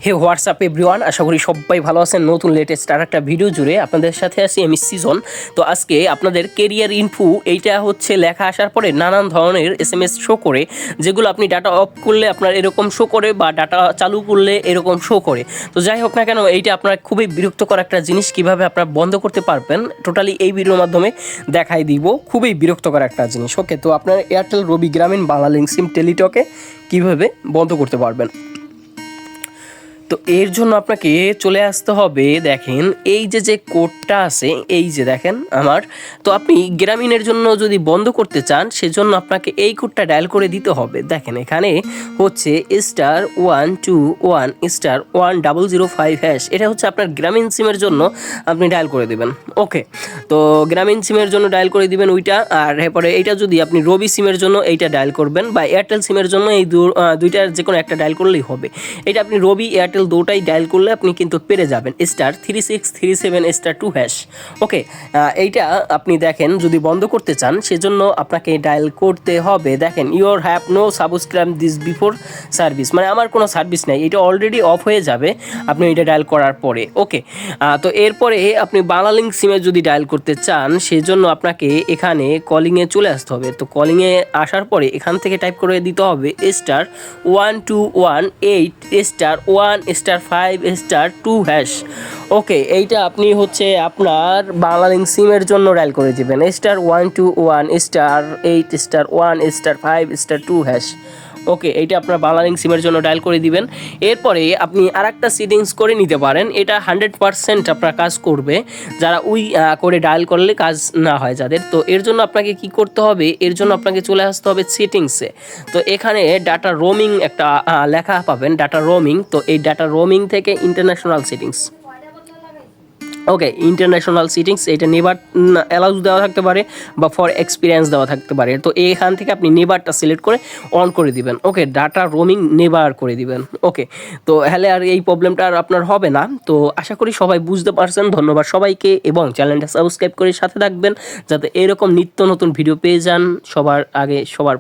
হে WhatsApp everyone, আশা করি সবাই ভালো আছেন। নতুন লেটেস্ট আর একটা ভিডিও জুড়ে আপনাদের সাথে আছি আমি সিজন। তো আজকে আপনাদের কেরিয়ার ইনফো এইটা হচ্ছে লেখা আসার পরে নানান ধরনের এসএমএস শো করে, যেগুলো আপনি ডাটা অফ করলে আপনার এরকম শো করে বা ডাটা চালু করলে এরকম শো করে। তো যাই হোক না কেন, এইটা আপনার খুবই বিরক্তকর একটা জিনিস। কিভাবে আপনারা বন্ধ করতে পারবেন টোটালি এই ভিডিওর মাধ্যমে দেখাই দিব। খুবই বিরক্তকর একটা জিনিস। ওকে, তো আপনার এয়ারটেল, রবি, গ্রামীণ, বাংলালিংক সিম, টেলিটকে কীভাবে বন্ধ করতে পারবেন। তো এর জন্য আপনাকে চলে আসতে হবে, দেখেন এই যে কোডটা আছে, এই যে দেখেন আমার। তো আপনি গ্রামীণের জন্য যদি বন্ধ করতে চান, সেজন্য আপনাকে এই কোডটা ডায়াল করে দিতে হবে। দেখেন এখানে হচ্ছে *121*1005#। এটা হচ্ছে আপনার গ্রামীণ সিমের জন্য আপনি ডায়াল করে দেবেন। ওকে, তো গ্রামীণ সিমের জন্য ডায়াল করে দিবেন ওইটা। আর এরপরে এইটা যদি আপনি রবি সিমের জন্য এইটা ডায়াল করবেন, বা এয়ারটেল সিমের জন্য এই দুইটার যে কোনো একটা ডায়াল করলেই হবে। এটা আপনি রবি, এয়ারটেল দুটাই ডায়াল করলে আপনি কিন্তু পেরে যাবেন *3637*2#। ওকে, এইটা আপনি দেখেন যদি বন্ধ করতে চান, সেজন্য আপনাকে ডায়াল করতে হবে। দেখেন your have no subscribe this before service, মানে আমার কোনো সার্ভিস নেই, এটা অলরেডি অফ হয়ে যাবে আপনি এটা ডায়াল করার পরে। ওকে, তো এরপরে আপনি বাংলালিংক সিমে যদি ডায়াল করতে চান, সেজন্য আপনাকে এখানে কলিংয়ে চলে আসতে হবে। তো কলিংয়ে আসার পরে এখান থেকে টাইপ করে দিতে হবে *1218*1*5*2#। ওকে, এইটা আপনি হচ্ছে আপনার বাংলালিংক সিমের জন্য ডায়াল করে দেবেন *121*8*1*5*2#। ওকে, এইটা আপনার বাংলালিংক সিমের জন্য ডায়াল করে দিবেন। এরপরে আপনি আরেকটা সেটিংস করে নিতে পারেন, এটা 100% আপনার কাজ করবে যারা ওই করে ডায়াল করলে কাজ না হয় যাদের। তো এর জন্য আপনাকে কি করতে হবে, এর জন্য আপনাকে চলে আসতে হবে সেটিংসে। তো এখানে ডাটা রোমিং একটা লেখা পাবেন, ডাটা রোমিং। তো এই ডাটা রোমিং থেকে ইন্টারন্যাশনাল সেটিংস। ওকে, ইন্টারন্যাশনাল সেটিংস এটা নেবার অ্যালাউজ দেওয়া থাকতে পারে বা ফর এক্সপিরিয়েন্স দেওয়া থাকতে পারে। তো এখান থেকে আপনি নেবারটা সিলেক্ট করে অন করে দিবেন। ওকে, ডাটা রোমিং নেবার করে দিবেন। ওকে, তো হলে আর এই প্রবলেমটা আর আপনার হবে না। তো আশা করি সবাই বুঝতে পারছেন। ধন্যবাদ সবাইকে, এবং চ্যানেলটা সাবস্ক্রাইব করে সাথে থাকবেন যাতে এরকম নিত্য নতুন ভিডিও পেয়ে যান সবার আগে, সবার